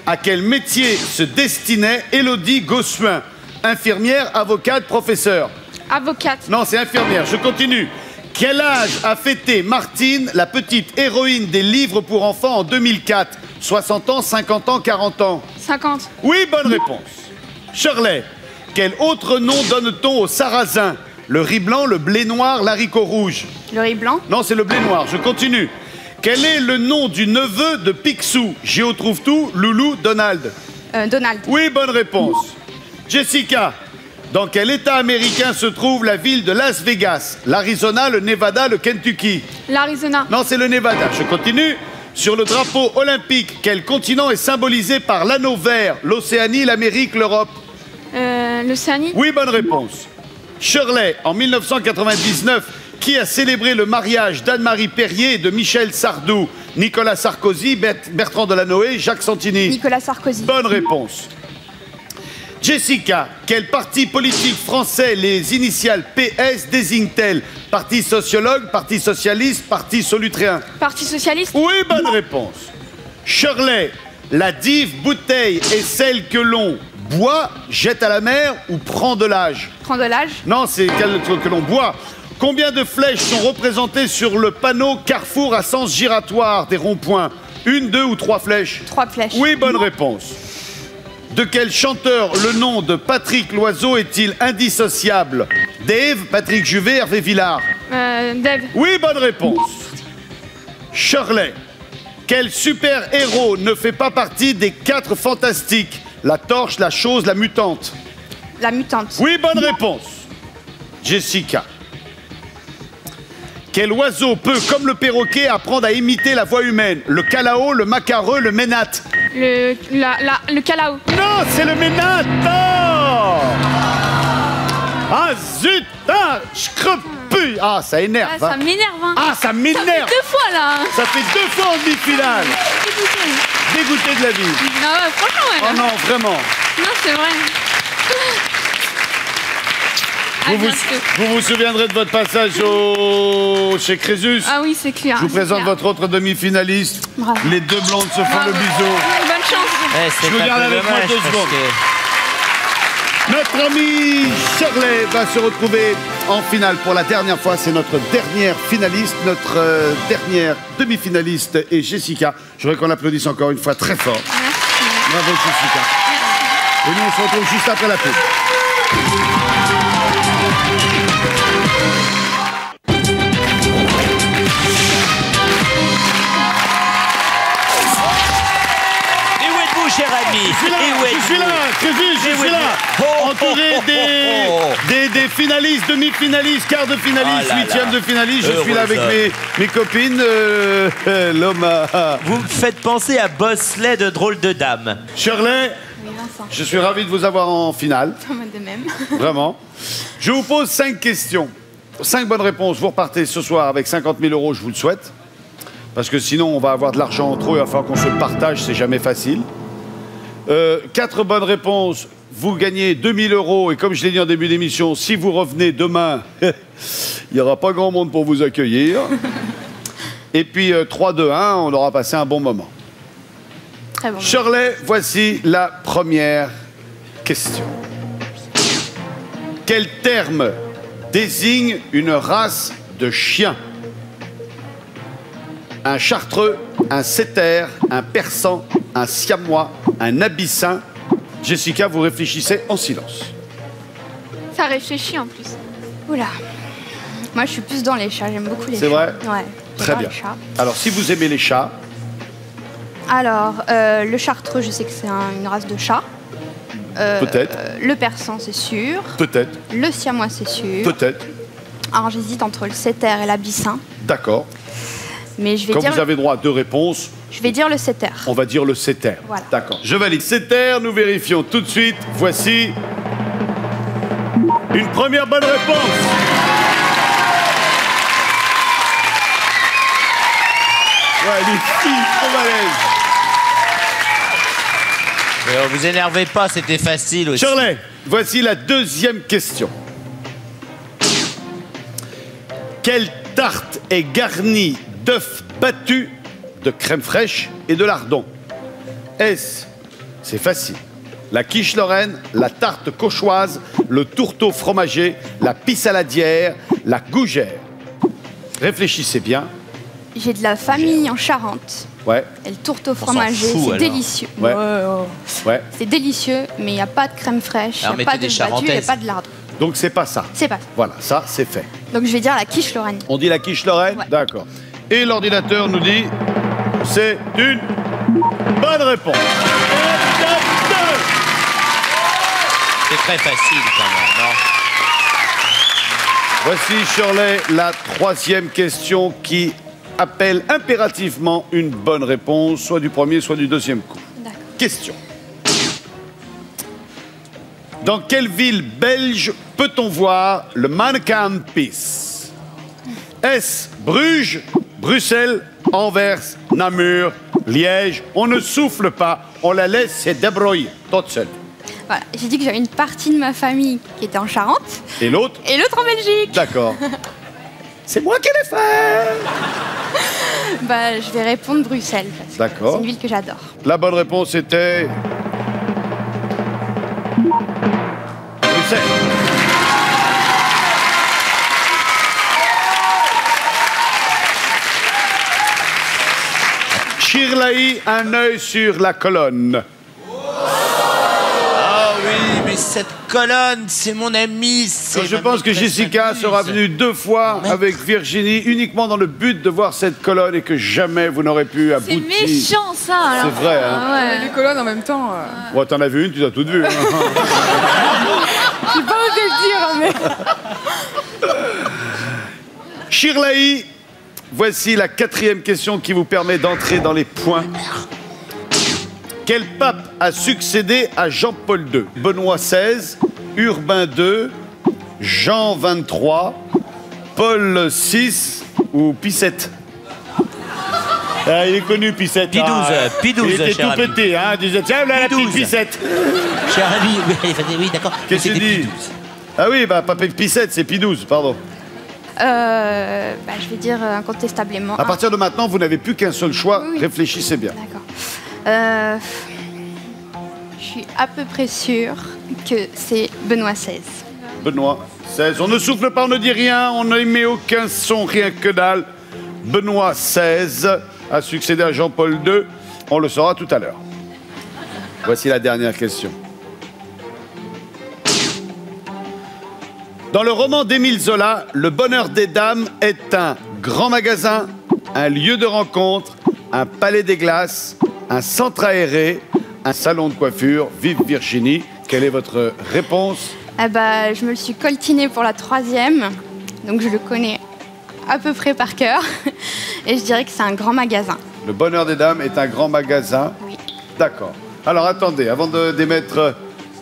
Speaker 2: à quel métier se destinait Élodie Gossuin? Infirmière, avocate, professeure?
Speaker 3: Avocate.
Speaker 2: Non, c'est infirmière. Je continue. Quel âge a fêté Martine, la petite héroïne des livres pour enfants en 2004? 60 ans, 50 ans, 40 ans?
Speaker 3: 50.
Speaker 2: Oui, bonne réponse. Shirley, quel autre nom donne-t-on au sarrasin? Le riz blanc, le blé noir, l'haricot rouge?
Speaker 3: Le riz blanc.
Speaker 2: Non, c'est le blé noir. Je continue. Quel est le nom du neveu de Picsou? Géo trouve tout, Loulou, Donald?
Speaker 3: Donald.
Speaker 2: Oui, bonne réponse. Jessica, dans quel État américain se trouve la ville de Las Vegas? L'Arizona, le Nevada, le Kentucky?
Speaker 3: L'Arizona.
Speaker 2: Non, c'est le Nevada. Je continue. Sur le drapeau olympique, quel continent est symbolisé par l'anneau vert? L'Océanie, l'Amérique, l'Europe?
Speaker 3: L'Océanie.
Speaker 2: Oui, bonne réponse. Shirley, en 1999, qui a célébré le mariage d'Anne-Marie Perrier et de Michel Sardou? Nicolas Sarkozy, Bertrand Delanoë, Jacques Santini?
Speaker 3: Nicolas Sarkozy.
Speaker 2: Bonne réponse. Jessica, quel parti politique français les initiales PS désigne-t-elle? Parti sociologue, parti socialiste, parti solutréen?
Speaker 3: Parti socialiste.
Speaker 2: Oui, bonne réponse. Shirley, la dive bouteille est celle que l'on boit, jette à la mer ou prend de l'âge?
Speaker 3: Prend de l'âge.
Speaker 2: Non, c'est que l'on boit. Combien de flèches sont représentées sur le panneau Carrefour à sens giratoire des ronds-points? 1, 2 ou 3 flèches?
Speaker 3: 3 flèches.
Speaker 2: Oui, bonne réponse. De quel chanteur le nom de Patrick Loiseau est-il indissociable? Dave, Patrick Juvet, Hervé Villard?
Speaker 3: Dave.
Speaker 2: Oui, bonne réponse. Shirley, Quel super-héros ne fait pas partie des 4 fantastiques? La torche, la chose, la mutante.
Speaker 3: La mutante.
Speaker 2: Oui, bonne réponse. Jessica. Quel oiseau peut, comme le perroquet, apprendre à imiter la voix humaine? Le calao, le macareux, le ménate.
Speaker 3: Le calao.
Speaker 2: Non, c'est le ménate. Oh ah zut, ah, je crepue. Ah, ça énerve.
Speaker 3: Ah, ça m'énerve. Hein.
Speaker 2: Ah, ça m'énerve.
Speaker 3: Ça fait 2 fois là.
Speaker 2: Ça fait 2 fois en demi-finale. Dégoûté de la vie.
Speaker 3: Non, franchement, ouais.
Speaker 2: Oh non, vraiment.
Speaker 3: Non, c'est vrai.
Speaker 2: Vous vous souviendrez de votre passage chez Crésus?
Speaker 3: Ah oui, c'est clair.
Speaker 2: Je vous présente votre autre demi-finaliste.
Speaker 3: Bravo.
Speaker 2: Les 2 blondes se font
Speaker 3: Bravo.
Speaker 2: le bisou.
Speaker 3: Bonne chance.
Speaker 2: Je vous garde avec moi 2 secondes. Notre ami Shirley va se retrouver en finale pour la dernière fois. C'est notre dernière finaliste, notre dernière demi-finaliste est Jessica. Je voudrais qu'on l'applaudisse encore une fois très fort.
Speaker 3: Merci.
Speaker 2: Bravo Jessica. Et nous on se retrouve juste après la pub.
Speaker 1: Cher ami,
Speaker 2: Je suis là, Crésus, je suis là. Entouré des finalistes, demi-finalistes, quart de finalistes, 8e de finalistes. Je suis là avec mes copines. L'homme a...
Speaker 1: Vous me faites penser à Bosley de Drôle de Dame.
Speaker 2: Shirley,
Speaker 3: Oui, Vincent.
Speaker 2: je suis ravi de vous avoir en finale.
Speaker 3: De même.
Speaker 2: Vraiment. Je vous pose 5 questions. 5 bonnes réponses. Vous repartez ce soir avec 50 000 €, je vous le souhaite. Parce que sinon, on va avoir de l'argent en trop. Il va falloir qu'on se le partage, c'est jamais facile. 4 bonnes réponses, vous gagnez 2 000 €. Et comme je l'ai dit en début d'émission, si vous revenez demain, il n'y aura pas grand monde pour vous accueillir. Et puis 3, 2, 1, on aura passé un bon moment.
Speaker 3: Très bon.
Speaker 2: Shirley, voici la première question. Quel terme désigne une race de chiens? Un chartreux, un setter, un persan, un siamois, un abyssin. Jessica, vous réfléchissez en silence.
Speaker 3: Ça réfléchit en plus. Oula. Moi, je suis plus dans les chats. J'aime beaucoup les chats.
Speaker 2: C'est vrai?
Speaker 3: Ouais.
Speaker 2: Très
Speaker 3: j'adore
Speaker 2: bien.
Speaker 3: les chats.
Speaker 2: Alors, si vous aimez les chats,
Speaker 3: Alors, le chartreux, je sais que c'est une race de chat.
Speaker 2: peut-être,
Speaker 3: Le persan, c'est sûr.
Speaker 2: peut-être,
Speaker 3: Le siamois, c'est sûr.
Speaker 2: peut-être,
Speaker 3: Alors, j'hésite entre le setter et l'abyssin.
Speaker 2: d'accord.
Speaker 3: Mais je vais
Speaker 2: Comme
Speaker 3: dire,
Speaker 2: vous avez droit à 2 réponses,
Speaker 3: je vais dire le setter.
Speaker 2: on va dire le setter.
Speaker 3: Voilà.
Speaker 2: D'accord. Je valide. Setter, nous vérifions tout de suite. Voici une première bonne réponse. Ouais, les filles trop malaises.
Speaker 1: Mais vous énervez pas, c'était facile aussi.
Speaker 2: Shirley, voici la 2e question. Quelle tarte est garnie d'œufs battus, de crème fraîche et de lardons? Est-ce, c'est facile, la quiche lorraine, la tarte cauchoise, le tourteau fromager, la pissaladière, la gougère? Réfléchissez bien.
Speaker 3: J'ai de la famille en Charente.
Speaker 2: Ouais,
Speaker 3: Et le tourteau
Speaker 1: s'en
Speaker 3: fromager,
Speaker 1: fout,
Speaker 3: c'est
Speaker 1: alors.
Speaker 3: délicieux.
Speaker 2: Ouais. ouais.
Speaker 3: C'est délicieux, mais il n'y a pas de crème fraîche, il
Speaker 1: Alors,
Speaker 3: n'y a pas
Speaker 1: mettez
Speaker 3: de
Speaker 1: des
Speaker 3: battu, il n'y a
Speaker 1: charentaises.
Speaker 3: pas de lardon.
Speaker 2: Donc c'est pas ça.
Speaker 3: C'est pas ça.
Speaker 2: Voilà, ça c'est fait.
Speaker 3: Donc je vais dire la quiche lorraine.
Speaker 2: On dit la quiche lorraine?
Speaker 3: Ouais.
Speaker 2: D'accord. Et l'ordinateur nous dit c'est une bonne réponse.
Speaker 1: C'est très facile quand même, non?
Speaker 2: Voici, Shirley, la 3e question qui appelle impérativement une bonne réponse, soit du premier, soit du 2e coup.
Speaker 3: D'accord.
Speaker 2: Question. Dans quelle ville belge peut-on voir le Mannequin Peace? Est-ce Bruges, Bruxelles, Anvers, Namur, Liège? On ne souffle pas, on la laisse se débrouiller toute seule.
Speaker 3: Voilà. J'ai dit que j'avais une partie de ma famille qui était en Charente
Speaker 2: Et l'autre?
Speaker 3: et l'autre en Belgique.
Speaker 2: D'accord. C'est moi qui l'ai fait.
Speaker 3: Bah, je vais répondre Bruxelles. Parce que
Speaker 2: D'accord.
Speaker 3: c'est une ville que j'adore.
Speaker 2: La bonne réponse était... Bruxelles. Shirley, un œil sur la colonne.
Speaker 1: Ah oui, mais cette colonne, c'est mon ami.
Speaker 2: Je pense que Jessica sera venue 2 fois avec Virginie uniquement dans le but de voir cette colonne et que jamais vous n'aurez pu aboutir.
Speaker 3: C'est méchant ça alors.
Speaker 2: C'est vrai, hein.
Speaker 3: Ah ouais.
Speaker 5: Les colonnes en même temps.
Speaker 2: Bon, t'en as vu une, tu as toutes vues. Hein.
Speaker 5: J'ai pas osé le dire, mais.
Speaker 2: Shirley, voici la 4e question qui vous permet d'entrer dans les points. Quel pape a succédé à Jean-Paul II? Benoît XVI, Urbain II, Jean XXIII, Paul VI ou Pie VII? Ah, il est connu, Pie VII.
Speaker 1: Pie XII,
Speaker 2: Il était
Speaker 1: cher
Speaker 2: tout
Speaker 1: ami.
Speaker 2: pété, hein. Il disait, tiens, là, la petite Pie VII.
Speaker 1: Cher ami, oui, d'accord.
Speaker 2: Qu'est-ce que tu dis? Ah oui, bah, pas Pie VII, c'est Pie XII, pardon.
Speaker 3: Je vais dire incontestablement.
Speaker 2: À partir de maintenant, vous n'avez plus qu'un seul choix.
Speaker 3: Oui.
Speaker 2: Réfléchissez bien.
Speaker 3: D'accord. Je suis à peu près sûre que c'est Benoît XVI.
Speaker 2: Benoît XVI. On ne souffle pas, on ne dit rien, on n'émet aucun son, rien que dalle. Benoît XVI a succédé à Jean-Paul II. On le saura tout à l'heure. Voici la dernière question. Dans le roman d'Émile Zola, Le Bonheur des Dames est un grand magasin, un lieu de rencontre, un palais des glaces, un centre aéré, un salon de coiffure. Vive Virginie, quelle est votre réponse?
Speaker 3: Je me le suis coltiné pour la 3e, donc je le connais à peu près par cœur. Et je dirais que c'est un grand magasin.
Speaker 2: Le Bonheur des Dames est un grand magasin.
Speaker 3: Oui.
Speaker 2: D'accord. Alors attendez, avant d'émettre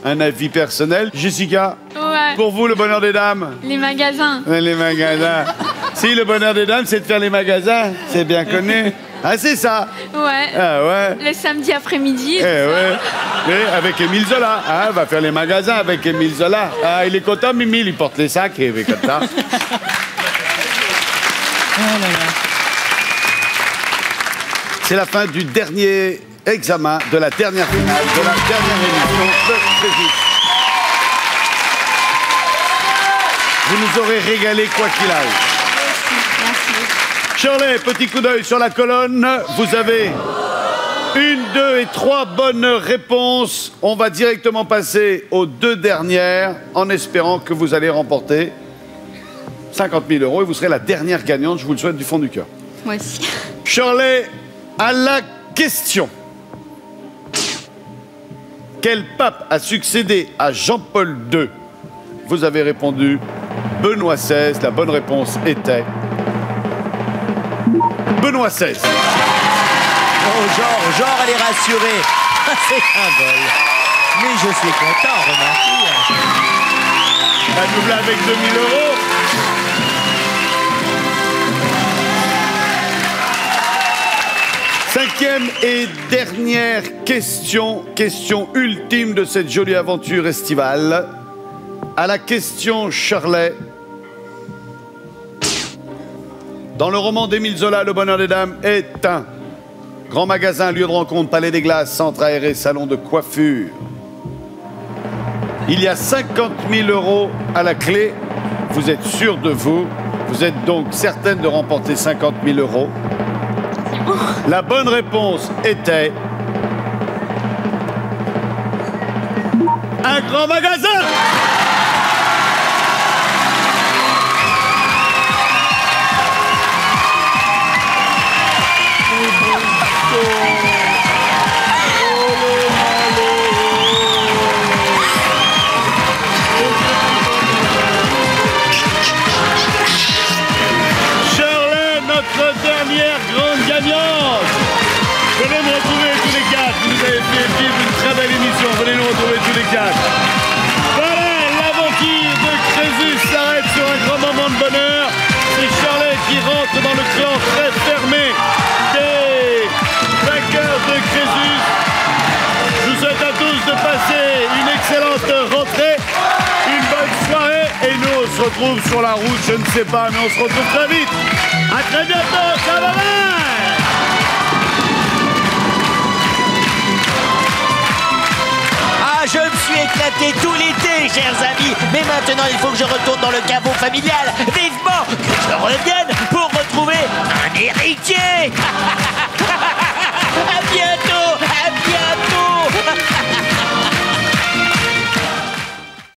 Speaker 2: un avis personnel, Jessica,
Speaker 3: Ouais.
Speaker 2: pour vous, le Bonheur des Dames?
Speaker 3: Les magasins.
Speaker 2: Les magasins. Si, le Bonheur des Dames, c'est de faire les magasins, c'est bien connu. Ah, c'est ça.
Speaker 3: Ouais.
Speaker 2: Ah ouais.
Speaker 3: Le samedi après-midi.
Speaker 2: Eh ouais. Et avec Émile Zola. Ah, on va faire les magasins avec Émile Zola. Ah, il est content, Mimi, il porte les sacs et il est comme ça. C'est la fin du dernier examen, de la dernière finale, de la dernière émission de Fréjus. Vous nous aurez régalé quoi qu'il arrive.
Speaker 3: Merci.
Speaker 2: Shirley, petit coup d'œil sur la colonne. Vous avez 1, 2 et 3 bonnes réponses. On va directement passer aux 2 dernières en espérant que vous allez remporter 50 000 € et vous serez la dernière gagnante. Je vous le souhaite du fond du cœur.
Speaker 3: Moi aussi.
Speaker 2: Shirley, à la question. Quel pape a succédé à Jean-Paul II? Vous avez répondu Benoît XVI. La bonne réponse était Benoît XVI.
Speaker 1: Oh, genre, elle est rassurée. C'est un vol. Mais je suis content, remarquez.
Speaker 2: La double avec 2 000 €. Cinquième et dernière question, question ultime de cette jolie aventure estivale. À la question Shirley. Dans le roman d'Émile Zola, Le Bonheur des Dames est un grand magasin, lieu de rencontre, palais des glaces, centre aéré, salon de coiffure. Il y a 50 000 € à la clé. Vous êtes sûr de vous. Vous êtes donc certaine de remporter 50 000 €. La bonne réponse était un grand magasin. Shirley, notre dernière grande gagnante. Venez me retrouver tous les 4. Vous nous avez fait vivre une très belle émission. Venez nous retrouver tous les 4. Voilà, l'aventure de Crésus s'arrête sur un grand moment de bonheur. C'est Shirley qui rentre dans le clan très fermé des vainqueurs de Crésus. Je vous souhaite à tous de passer une excellente rentrée, une bonne soirée. Et nous, on se retrouve sur la route, je ne sais pas, mais on se retrouve très vite. À très bientôt, ça va bien.
Speaker 1: Ah, je me suis éclaté tout l'été, chers amis. Mais maintenant, il faut que je retourne dans le caveau familial. Vivement que je revienne pour retrouver un héritier. À bientôt.